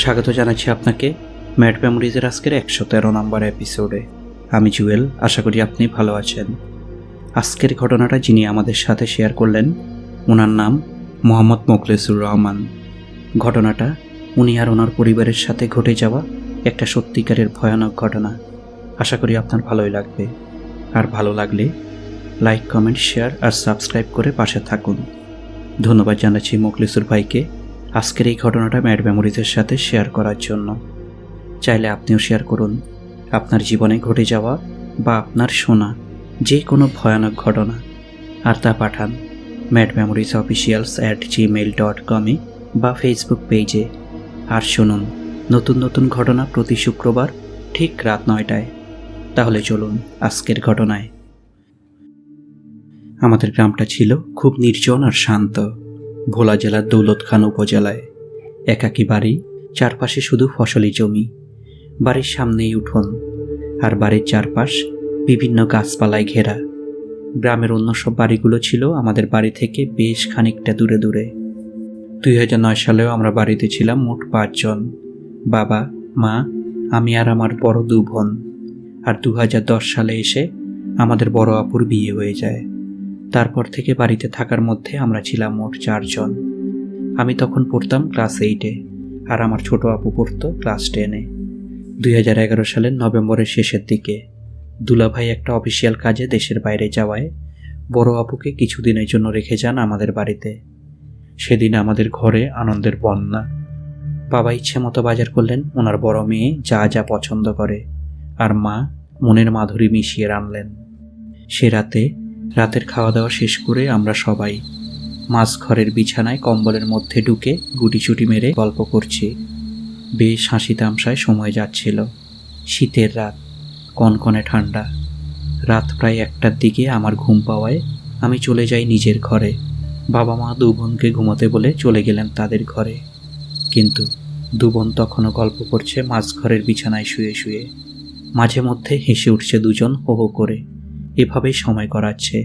স্বাগত জানাচ্ছি আপনাকে ম্যাড মেমোরিজের আজকের 113 নম্বর এপিসোডে। আমি জুয়েল, আশা করি আপনি ভালো আছেন। আজকের ঘটনাটা যিনি আমাদের সাথে শেয়ার করলেন, ওনার নাম মোহাম্মদ মোখলেসুর রহমান। ঘটনাটা উনি আর ওনার পরিবারের সাথে ঘটে যাওয়া একটা সত্যিকারের ভয়ানক ঘটনা। আশা করি আপনার ভালোই লাগবে। আর ভালো লাগলে লাইক, কমেন্ট, শেয়ার আর সাবস্ক্রাইব করে পাশে থাকুন। ধন্যবাদ জানাচ্ছি মোখলেসুর ভাইকে আজকের এই ঘটনাটা ম্যাড মেমোরিজের সাথে শেয়ার করার জন্য। চাইলে আপনিও শেয়ার করুন আপনার জীবনে ঘটে যাওয়া বা আপনার শোনা যে কোনো ভয়ানক ঘটনা, আর তা পাঠান madmemories@gmail.com-এ বা ফেসবুক পেজে। আর শুনুন নতুন নতুন ঘটনা প্রতি শুক্রবার ঠিক রাত 9টায়। তাহলে চলুন আজকের ঘটনায়। আমাদের গ্রামটা ছিল খুব নির্জন আর শান্ত। ভোলা জেলার দৌলতখান উপজেলায়। একাকী বাড়ি, চারপাশে শুধু ফসলি জমি। বাড়ির সামনেই উঠোন, আর বাড়ির চারপাশ বিভিন্ন গাছপালায় ঘেরা। গ্রামের অন্য সব বাড়িগুলো ছিল আমাদের বাড়ি থেকে বেশ খানিকটা দূরে দূরে। 2009 সালেও আমরা বাড়িতে ছিলাম মোট 5 জন। বাবা, মা, আমি আর আমার বড় 2 বোন। আর 2010 সালে এসে আমাদের বড় আপুর বিয়ে হয়ে যায়। তারপর থেকে বাড়িতে থাকার মধ্যে আমরা ছিলাম মোট 4 জন। আমি তখন পড়তাম ক্লাস 8-এ, আর আমার ছোট আপু পড়তো ক্লাস 10-এ। 2011 সালের নভেম্বরের শেষের দিকে দুলাভাই একটা অফিসিয়াল কাজে দেশের বাইরে যাওয়ায় বড় আপুকে কিছুদিনের জন্য রেখে যান আমাদের বাড়িতে। সেদিন আমাদের ঘরে আনন্দের বন্যা। বাবা ইচ্ছে মতো বাজার করলেন ওনার বড় মেয়ে যা যা পছন্দ করে, আর মা মনের মাধুরী মিশিয়ে রানলেন। সে রাতের খাওয়া দাওয়া শেষ করে আমরা সবাই মাঝ ঘরের বিছানায় কম্বলের মধ্যে ঢুকে গুটিচুটি মেরে গল্প করছি। বেশ হাসি তামশায় সময় যাচ্ছিল। শীতের রাত, কনকনে ঠান্ডা। রাত প্রায় 1টার দিকে আমার ঘুম পাওয়ায় আমি চলে যাই নিজের ঘরে। বাবা মা 2 বোনকে ঘুমোতে বলে চলে গেলেন তাদের ঘরে। কিন্তু 2 বোন তখনও গল্প করছে মাঝ ঘরের বিছানায় শুয়ে শুয়ে। মাঝে মধ্যে হেসে উঠছে 2 জন হো হো করে। এভাবেই সময় কাটাচ্ছে।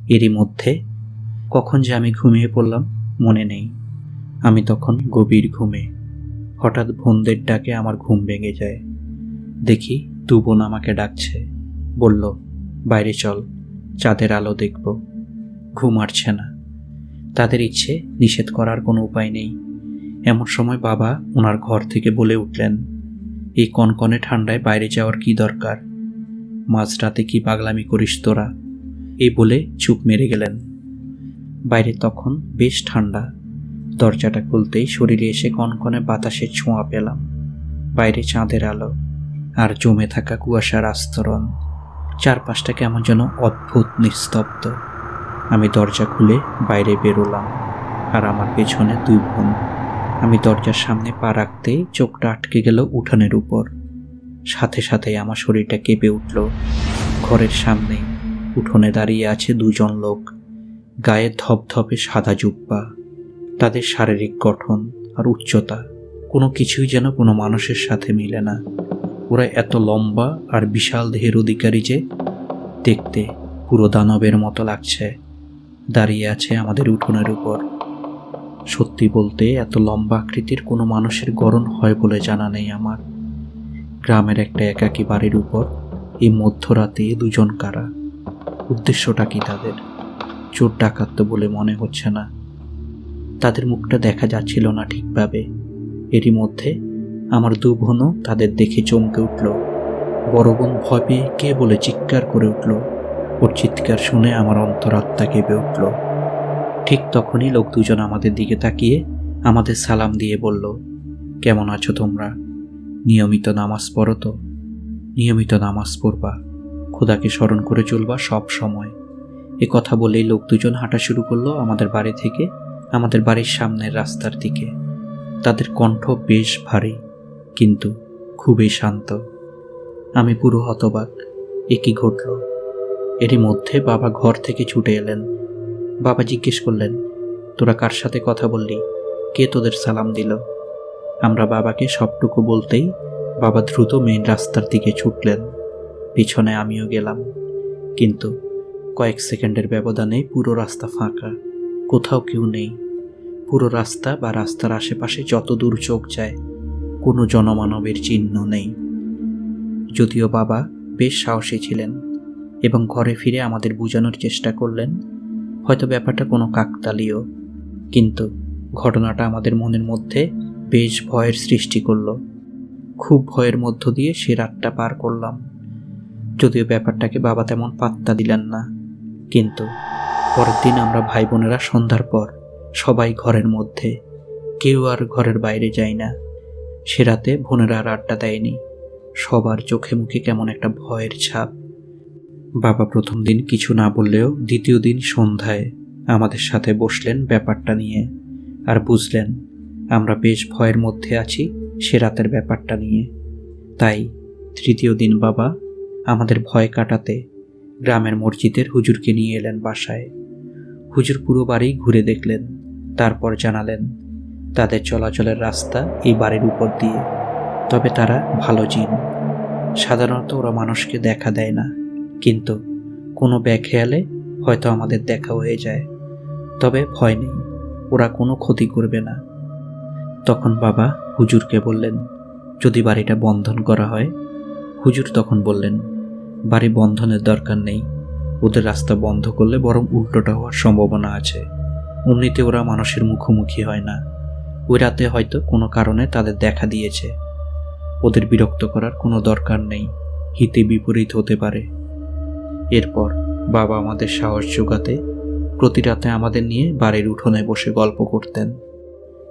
এরই মধ্যে কখন যে আমি ঘুমিয়ে পড়লাম মনে নেই। আমি তখন গভীর ঘুমে। হঠাৎ বোনদের ডাকে আমার ঘুম ভেঙে যায়। দেখি 2 বোন আমাকে ডাকছে। বলল, বাইরে চল, চাঁদের আলো দেখব। ঘুম আসছে না। তাদের ইচ্ছে নিষেধ করার কোনো উপায় নেই। এমন সময় বাবা ওনার ঘর থেকে বলে উঠলেন, এই কনকনে ঠান্ডায় বাইরে যাওয়ার কি দরকার? মাঝরাতে কি পাগলামি করিস তোরা? এই বলে চুপ মেরে গেলেন। বাইরে তখন বেশ ঠান্ডা। দরজাটা খুলতেই শরীরে এসে কনকনে বাতাসের ছোঁয়া পেলাম। বাইরে চাঁদের আলো আর জমে থাকা কুয়াশার আস্তরণ। চারপাশটা কেমন যেন অদ্ভুত নিস্তব্ধ। আমি দরজা খুলে বাইরে বেরোলাম, আর আমার পেছনে 2 বোন। আমি দরজার সামনে পা রাখতেই চোখটা আটকে গেল উঠানের উপর। সাথে সাথেই আমার শরীরটা কেঁপে উঠল। ঘরের সামনে উঠোনে দাঁড়িয়ে আছে 2 জন লোক, গায়ে ধপধপে সাদা জুব্বা। তাদের শারীরিক গঠন আর উচ্চতা কোনো কিছুই যেন কোনো মানুষের সাথে মিলে না। ওরা এত লম্বা আর বিশাল দেহের অধিকারী যে দেখতে পুরো দানবের মতো লাগছে। দাঁড়িয়ে আছে আমাদের উঠোনের উপর। সত্যি বলতে এত লম্বা আকৃতির কোনো মানুষের গড়ন হয় বলে জানা নেই আমার। গ্রামের একটা একাকী বাড়ির উপর এই মধ্যরাতে 2 জন কারা? উদ্দেশ্যটা কি তাদের? চোর ডাকাত তো বলে মনে হচ্ছে না। তাদের মুখটা দেখা যাচ্ছিল না ঠিকভাবে। এরই মধ্যে আমার 2 বোনও তাদের দেখে চমকে উঠল। বড় বোন ভয় পেয়ে কে বলে চিৎকার করে উঠল। ওর চিৎকার শুনে আমার অন্তরাত্মা কেঁপে উঠল। ঠিক তখনই লোক 2 জন আমাদের দিকে তাকিয়ে আমাদের সালাম দিয়ে বলল, কেমন আছো তোমরা? নিয়মিত নামাজ পড়ো তো? নিয়মিত নামাজ পড়বা, খোদাকে স্মরণ করে চলবা সব সময়। এ কথা বলেই লোক 2 জন হাঁটা শুরু করলো আমাদের বাড়ি থেকে আমাদের বাড়ির সামনের রাস্তার দিকে। তাদের কণ্ঠ বেশ ভারী, কিন্তু খুবই শান্ত। আমি পুরো হতবাক। এ কি ঘটল? এরই মধ্যে বাবা ঘর থেকে ছুটে এলেন। বাবা জিজ্ঞেস করলেন, তোরা কার সাথে কথা বললি? কে তোদের সালাম দিল? আমরা বাবাকে সবটুকু বলতেই বাবা দ্রুত মেইন রাস্তার দিকে ছুটলেন। পিছনে আমিও গেলাম। কিন্তু কয়েক সেকেন্ডের ব্যবধানে পুরো রাস্তা ফাঁকা, কোথাও কেউ নেই। পুরো রাস্তা বা রাস্তার আশেপাশে যত দূর চোখ যায় কোনো জনমানবের চিহ্ন নেই। যদিও বাবা বেশ সাহসী ছিলেন এবং ঘরে ফিরে আমাদের বোঝানোর চেষ্টা করলেন হয়তো ব্যাপারটা কোনো কাকতালীয়, কিন্তু ঘটনাটা আমাদের মনের মধ্যে বেশ ভয়ের সৃষ্টি করল। খুব ভয়ের মধ্য দিয়ে সে রাতটা পার করলাম। যদিও ব্যাপারটাকে বাবা তেমন পাত্তা দিলেন না, কিন্তু পরের দিন আমরা ভাই বোনেরা সন্ধ্যার পর সবাই ঘরের মধ্যে, কেউ আর ঘরের বাইরে যায় না। সে রাতে বোনেরা আর আড্ডা দেয়নি। সবার চোখে মুখে কেমন একটা ভয়ের ছাপ। বাবা প্রথম দিন কিছু না বললেও দ্বিতীয় দিন সন্ধ্যায় আমাদের সাথে বসলেন ব্যাপারটা নিয়ে, আর বুঝলেন আমরা বেশ ভয়ের মধ্যে আছি সে রাতের ব্যাপারটা নিয়ে। তাই তৃতীয় দিন বাবা আমাদের ভয় কাটাতে গ্রামের মসজিদের হুজুরকে নিয়ে এলেন বাসায়। হুজুর পুরো বাড়ি ঘুরে দেখলেন, তারপর জানালেন তাদের চলাচলের রাস্তা এই বাড়ির উপর দিয়ে, তবে তারা ভালো জিন। সাধারণত ওরা মানুষকে দেখা দেয় না, কিন্তু কোনো বেখেয়ালে হয়তো আমাদের দেখা হয়ে যায়। তবে ভয় নেই, ওরা কোনো ক্ষতি করবে না। তখন বাবা হুজুরকে বললেন যদি বাড়িটা বন্ধন করা হয়। হুজুর তখন বললেন বাড়ি বন্ধনের দরকার নেই, ওদের রাস্তা বন্ধ করলে বরং উল্টোটা হওয়ার সম্ভাবনা আছে। এমনিতে ওরা মানুষের মুখোমুখি হয় না, ওই রাতে হয়তো কোনো কারণে তাদের দেখা দিয়েছে। ওদের বিরক্ত করার কোনো দরকার নেই, হিতে বিপরীত হতে পারে। এরপর বাবা আমাদের সাহস জোগাতে প্রতি রাতে আমাদের নিয়ে বাড়ির উঠোনে বসে গল্প করতেন।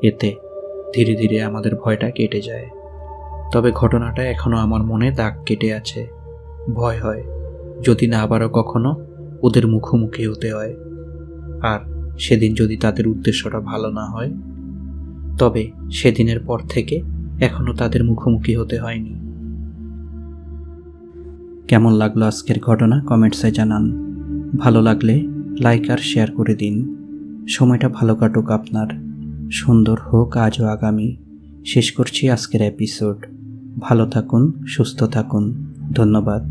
এতে ধীরে ধীরে আমাদের ভয়টা কেটে যায়। তবে ঘটনাটা এখনো আমার মনে দাগ কেটে আছে। ভয় হয় যদি না আবারও কখনো ওদের মুখোমুখি হতে হয়, আর সেদিন যদি তাদের উদ্দেশ্যটা ভালো না হয়। তবে সেদিনের পর থেকে এখনো তাদের মুখোমুখি হতে হয়নি। কেমন লাগলো আজকের ঘটনা কমেন্টসে জানান। ভালো লাগলে লাইক আর শেয়ার করে দিন। সময়টা ভালো কাটুক আপনার, সুন্দর হোক আজ ও আগামী। শেষ করছি আজকের এপিসোড। ভালো থাকুন, সুস্থ থাকুন। ধন্যবাদ।